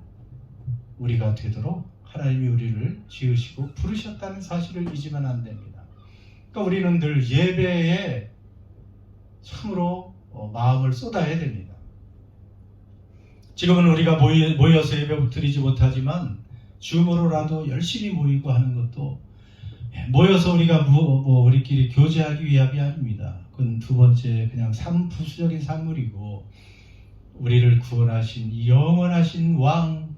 우리가 되도록 하나님이 우리를 지으시고 부르셨다는 사실을 잊으면 안 됩니다. 그러니까 우리는 늘 예배에 참으로 마음을 쏟아야 됩니다. 지금은 우리가 모여서 예배 드리지 못하지만 줌으로라도 열심히 모이고 하는 것도 모여서 우리가 우리끼리 교제하기 위함이 아닙니다. 그건 두 번째 그냥 부수적인 산물이고 우리를 구원하신 이 영원하신 왕,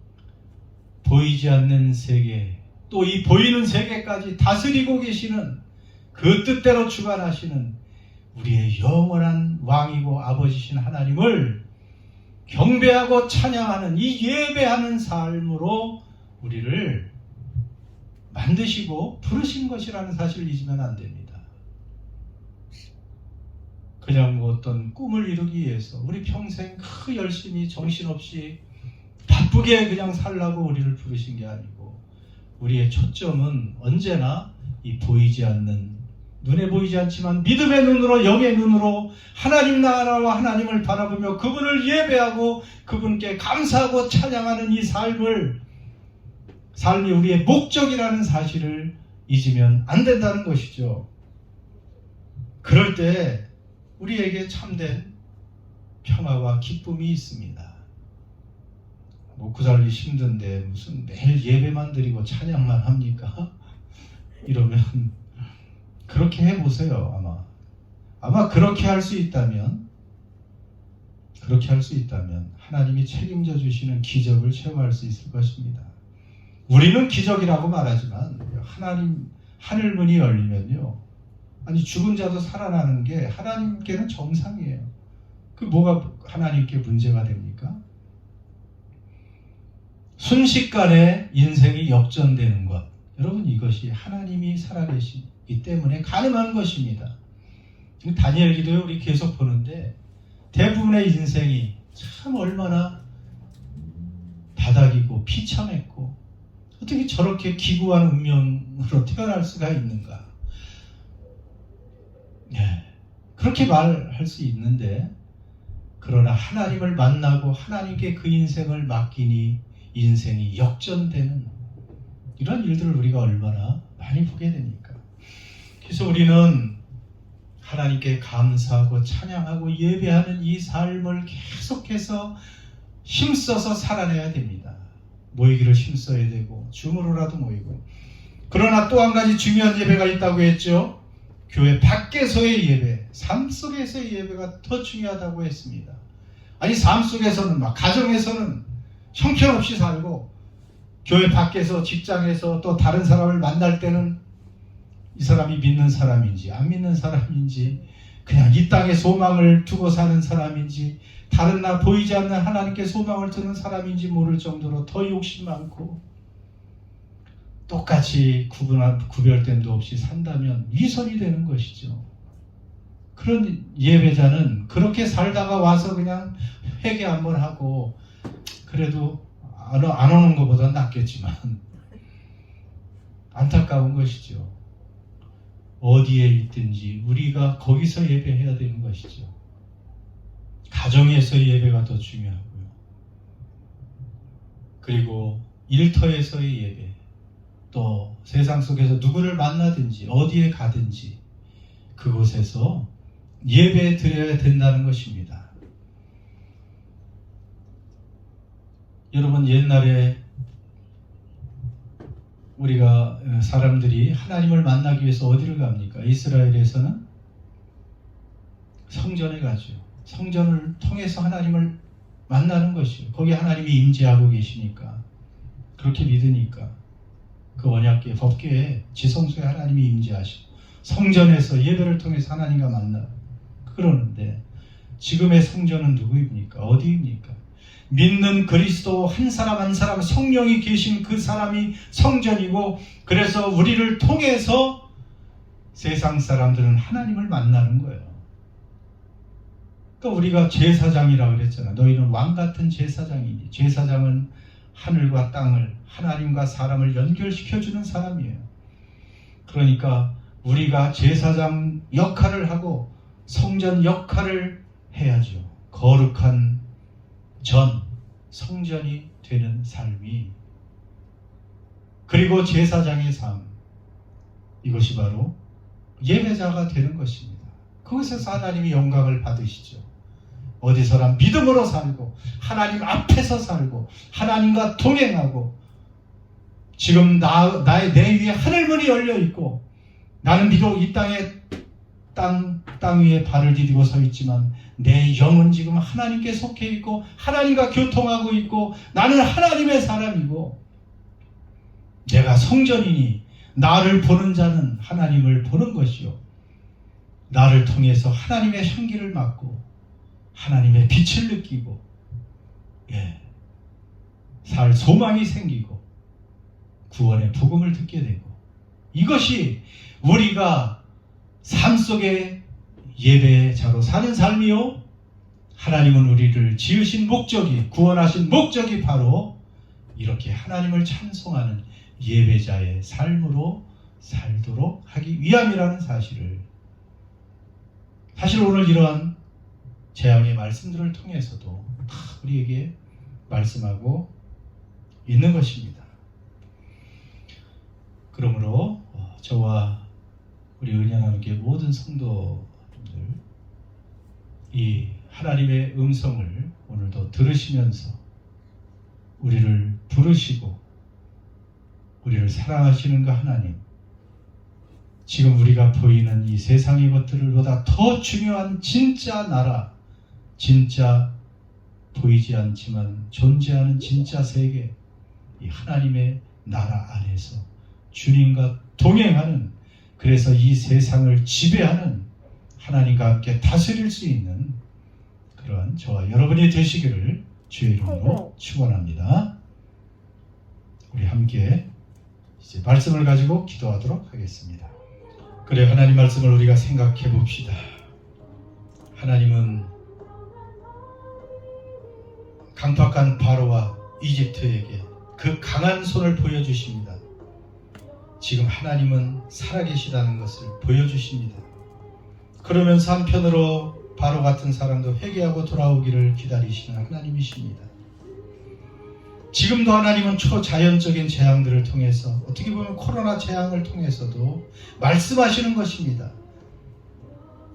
보이지 않는 세계, 또 이 보이는 세계까지 다스리고 계시는 그 뜻대로 주관하시는 우리의 영원한 왕이고 아버지신 하나님을 경배하고 찬양하는 이 예배하는 삶으로 우리를 만드시고 부르신 것이라는 사실을 잊으면 안 됩니다. 그냥 어떤 꿈을 이루기 위해서 우리 평생 열심히 정신없이 바쁘게 그냥 살라고 우리를 부르신 게 아니고 우리의 초점은 언제나 이 보이지 않는, 눈에 보이지 않지만 믿음의 눈으로, 영의 눈으로 하나님 나라와 하나님을 바라보며 그분을 예배하고 그분께 감사하고 찬양하는 이 삶이 우리의 목적이라는 사실을 잊으면 안 된다는 것이죠. 그럴 때 우리에게 참된 평화와 기쁨이 있습니다. 먹고 살기 힘든데 무슨 매일 예배만 드리고 찬양만 합니까? 이러면 그렇게 해보세요. 아마 그렇게 할 수 있다면 하나님이 책임져 주시는 기적을 체험할 수 있을 것입니다. 우리는 기적이라고 말하지만 하늘 문이 열리면요, 아니 죽은 자도 살아나는 게 하나님께는 정상이에요. 그 뭐가 하나님께 문제가 됩니까? 순식간에 인생이 역전되는 것, 여러분 이것이 하나님이 살아계시기 때문에 가능한 것입니다. 다니엘 기도에 우리 계속 보는데 대부분의 인생이 참 얼마나 바닥이고 비참했고 어떻게 저렇게 기구한 운명으로 태어날 수가 있는가. 그렇게 말할 수 있는데, 그러나 하나님을 만나고 하나님께 그 인생을 맡기니 인생이 역전되는 이런 일들을 우리가 얼마나 많이 보게 됩니까? 그래서 우리는 하나님께 감사하고 찬양하고 예배하는 이 삶을 계속해서 힘써서 살아내야 됩니다. 모이기를 힘써야 되고 줌으로라도 모이고. 그러나 또 한 가지 중요한 예배가 있다고 했죠. 교회 밖에서의 예배, 삶 속에서의 예배가 더 중요하다고 했습니다. 아니 삶 속에서는 가정에서는 형편없이 살고 교회 밖에서 직장에서 또 다른 사람을 만날 때는 이 사람이 믿는 사람인지 안 믿는 사람인지 그냥 이 땅에 소망을 두고 사는 사람인지 다른 날 보이지 않는 하나님께 소망을 두는 사람인지 모를 정도로 더 욕심 많고 똑같이 구별됨도 없이 산다면 위선이 되는 것이죠. 그런 예배자는 그렇게 살다가 와서 그냥 회개 한번 하고 그래도 안 오는 것보다 낫겠지만 안타까운 것이죠. 어디에 있든지 우리가 거기서 예배해야 되는 것이죠. 가정에서의 예배가 더 중요하고요. 그리고 일터에서의 예배, 또 세상 속에서 누구를 만나든지 어디에 가든지 그곳에서 예배 드려야 된다는 것입니다. 여러분, 옛날에 우리가 사람들이 하나님을 만나기 위해서 어디를 갑니까? 이스라엘에서는 성전에 가죠. 성전을 통해서 하나님을 만나는 것이요. 거기 하나님이 임재하고 계시니까, 그렇게 믿으니까 그 언약궤, 법궤에 지성소에 하나님이 임재하시고 성전에서 예배를 통해서 하나님과 만나 그러는데, 지금의 성전은 누구입니까? 어디입니까? 믿는 그리스도 한 사람 한 사람 성령이 계신 그 사람이 성전이고, 그래서 우리를 통해서 세상 사람들은 하나님을 만나는 거예요. 그러니까 우리가 제사장이라고 그랬잖아. 너희는 왕 같은 제사장이니. 제사장은 하늘과 땅을, 하나님과 사람을 연결시켜주는 사람이에요. 그러니까 우리가 제사장 역할을 하고 성전 역할을 해야죠. 거룩한 성전이 되는 삶이, 그리고 제사장의 삶, 이것이 바로 예배자가 되는 것입니다. 그것에서 하나님이 영광을 받으시죠. 어디서나 믿음으로 살고 하나님 앞에서 살고 하나님과 동행하고, 지금 내 위에 하늘문이 열려있고 나는 비록 이 땅 위에 발을 디디고 서 있지만 내 영은 지금 하나님께 속해 있고 하나님과 교통하고 있고 나는 하나님의 사람이고, 내가 성전이니 나를 보는 자는 하나님을 보는 것이요, 나를 통해서 하나님의 향기를 맡고 하나님의 빛을 느끼고 살 소망이 생기고 구원의 복음을 듣게 되고, 이것이 우리가 삶 속에 예배자로 사는 삶이요, 하나님은 우리를 지으신 목적이, 구원하신 목적이 바로 이렇게 하나님을 찬송하는 예배자의 삶으로 살도록 하기 위함이라는 사실을, 사실 오늘 이러한 재앙의 말씀들을 통해서도 다 우리에게 말씀하고 있는 것입니다. 그러므로 저와 우리 은연하는교회 모든 성도들, 이 하나님의 음성을 오늘도 들으시면서 우리를 부르시고 우리를 사랑하시는 그 하나님, 지금 우리가 보이는 이 세상의 것들보다 더 중요한 진짜 나라, 진짜 보이지 않지만 존재하는 진짜 세계, 이 하나님의 나라 안에서 주님과 동행하는, 그래서 이 세상을 지배하는 하나님과 함께 다스릴 수 있는 그러한 저와 여러분이 되시기를 주의 이름으로 축원합니다. 우리 함께 이제 말씀을 가지고 기도하도록 하겠습니다. 그래, 하나님 말씀을 우리가 생각해 봅시다. 하나님은 강팍한 바로와 이집트에게 그 강한 손을 보여주십니다. 지금 하나님은 살아계시다는 것을 보여주십니다. 그러면서 한편으로 바로 같은 사람도 회개하고 돌아오기를 기다리시는 하나님이십니다. 지금도 하나님은 초자연적인 재앙들을 통해서, 어떻게 보면 코로나 재앙을 통해서도 말씀하시는 것입니다.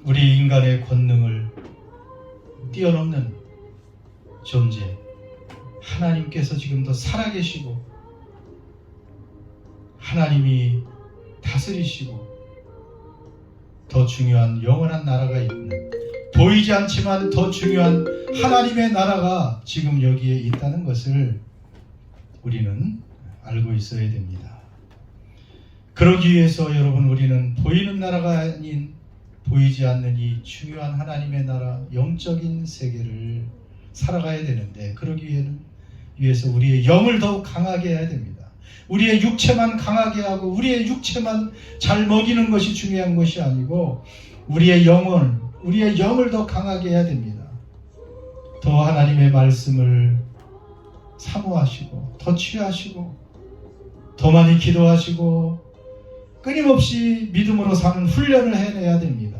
우리 인간의 권능을 뛰어넘는 존재 하나님께서 지금도 살아계시고 하나님이 다스리시고 더 중요한 영원한 나라가 있는, 보이지 않지만 더 중요한 하나님의 나라가 지금 여기에 있다는 것을 우리는 알고 있어야 됩니다. 그러기 위해서 여러분, 우리는 보이는 나라가 아닌 보이지 않는 이 중요한 하나님의 나라, 영적인 세계를 살아가야 되는데, 그러기 위해서 우리의 영을 더욱 강하게 해야 됩니다. 우리의 육체만 강하게 하고 우리의 육체만 잘 먹이는 것이 중요한 것이 아니고 우리의 영을 더 강하게 해야 됩니다. 더 하나님의 말씀을 사모하시고 더 취하시고 더 많이 기도하시고 끊임없이 믿음으로 사는 훈련을 해내야 됩니다.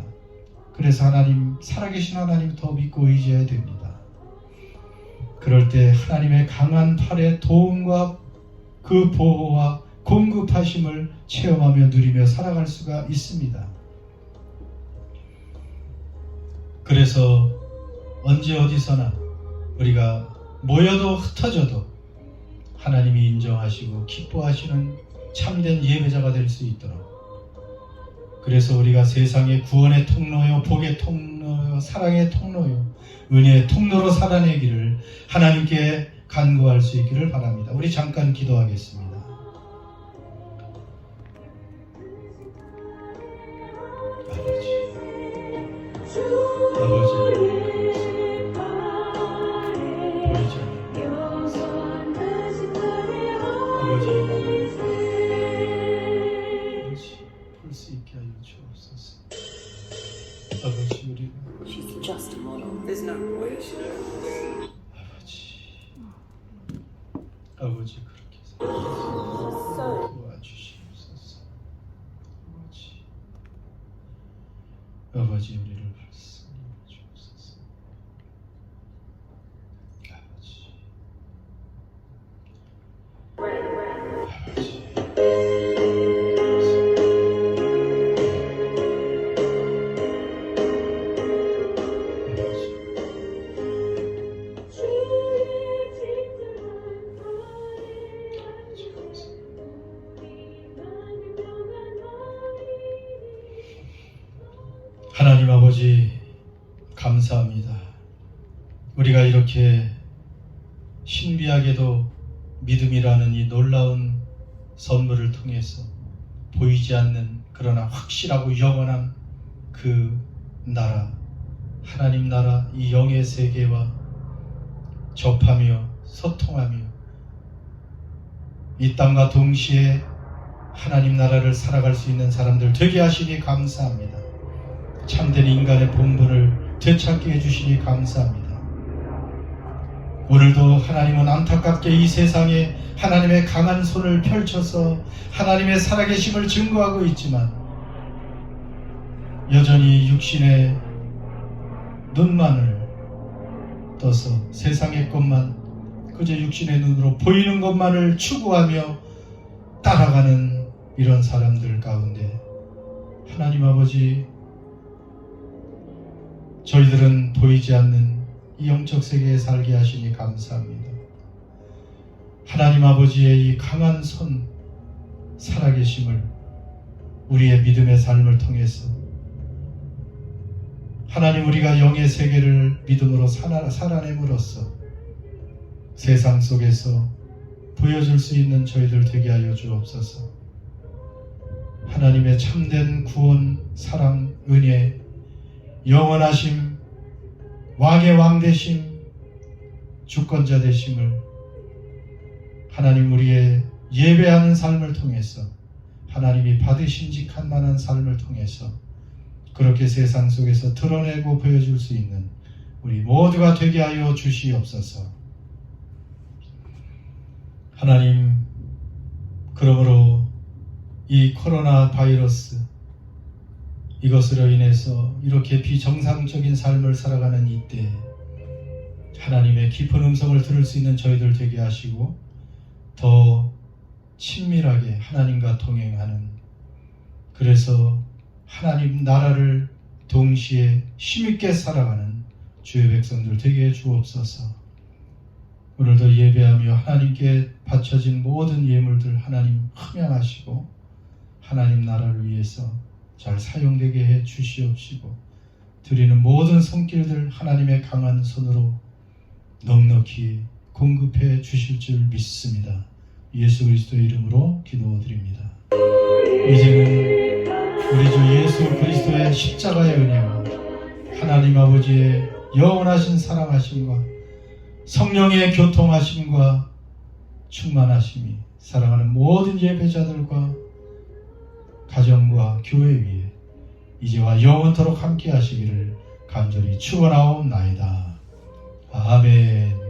그래서 하나님, 살아계신 하나님 더 믿고 의지해야 됩니다. 그럴 때 하나님의 강한 팔의 도움과 그 보호와 공급하심을 체험하며 누리며 살아갈 수가 있습니다. 그래서 언제 어디서나 우리가 모여도 흩어져도 하나님이 인정하시고 기뻐하시는 참된 예배자가 될 수 있도록, 그래서 우리가 세상의 구원의 통로요, 복의 통로요, 사랑의 통로요, 은혜의 통로로 살아내기를 하나님께 간구할 수 있기를 바랍니다. 우리 잠깐 기도하겠습니다. 아버지, 보이지 않는 아버지, 볼 수 있게 하여 주옵소서. 아버지, 우리가 She's just a model. There's no way she knows. 아버지, 그렇게 도와주시옵소서. 아버지, 우리를 말씀해 주옵소서. 하나님 아버지, 감사합니다. 우리가 이렇게 신비하게도 믿음이라는 이 놀라운 선물을 통해서 보이지 않는 그러나 확실하고 영원한 그 나라, 하나님 나라, 이 영의 세계와 접하며 소통하며 이 땅과 동시에 하나님 나라를 살아갈 수 있는 사람들 되게 하시니 감사합니다. 참된 인간의 본분을 되찾게 해주시니 감사합니다. 오늘도 하나님은 안타깝게 이 세상에 하나님의 강한 손을 펼쳐서 하나님의 살아계심을 증거하고 있지만 여전히 육신의 눈만을 떠서 세상의 것만, 그저 육신의 눈으로 보이는 것만을 추구하며 따라가는 이런 사람들 가운데 하나님 아버지, 저희들은 보이지 않는 이 영적 세계에 살게 하시니 감사합니다. 하나님 아버지의 이 강한 손, 살아계심을 우리의 믿음의 삶을 통해서 하나님 우리가 영의 세계를 믿음으로 살아냄으로써 세상 속에서 보여줄 수 있는 저희들 되게 하여 주옵소서. 하나님의 참된 구원, 사랑, 은혜, 영원하심, 왕의 왕 되심, 주권자 되심을 하나님 우리의 예배하는 삶을 통해서 하나님이 받으심직한 만한 삶을 통해서 그렇게 세상 속에서 드러내고 보여줄 수 있는 우리 모두가 되게 하여 주시옵소서. 하나님, 그러므로 이 코로나 바이러스 이것으로 인해서 이렇게 비정상적인 삶을 살아가는 이때 하나님의 깊은 음성을 들을 수 있는 저희들 되게 하시고 더 친밀하게 하나님과 동행하는, 그래서 하나님 나라를 동시에 힘있게 살아가는 주의 백성들 되게 해 주옵소서. 오늘도 예배하며 하나님께 바쳐진 모든 예물들 하나님 흠양하시고 하나님 나라를 위해서 잘 사용되게 해 주시옵시고 드리는 모든 손길들 하나님의 강한 손으로 넉넉히 공급해 주실 줄 믿습니다. 예수 그리스도의 이름으로 기도드립니다. 이제는 우리 주 예수 그리스도의 십자가의 은혜와 하나님 아버지의 영원하신 사랑하심과 성령의 교통하심과 충만하심이 사랑하는 모든 예배자들과 가정과 교회 위에 이제와 영원토록 함께 하시기를 간절히 축원하옵나이다. 아멘.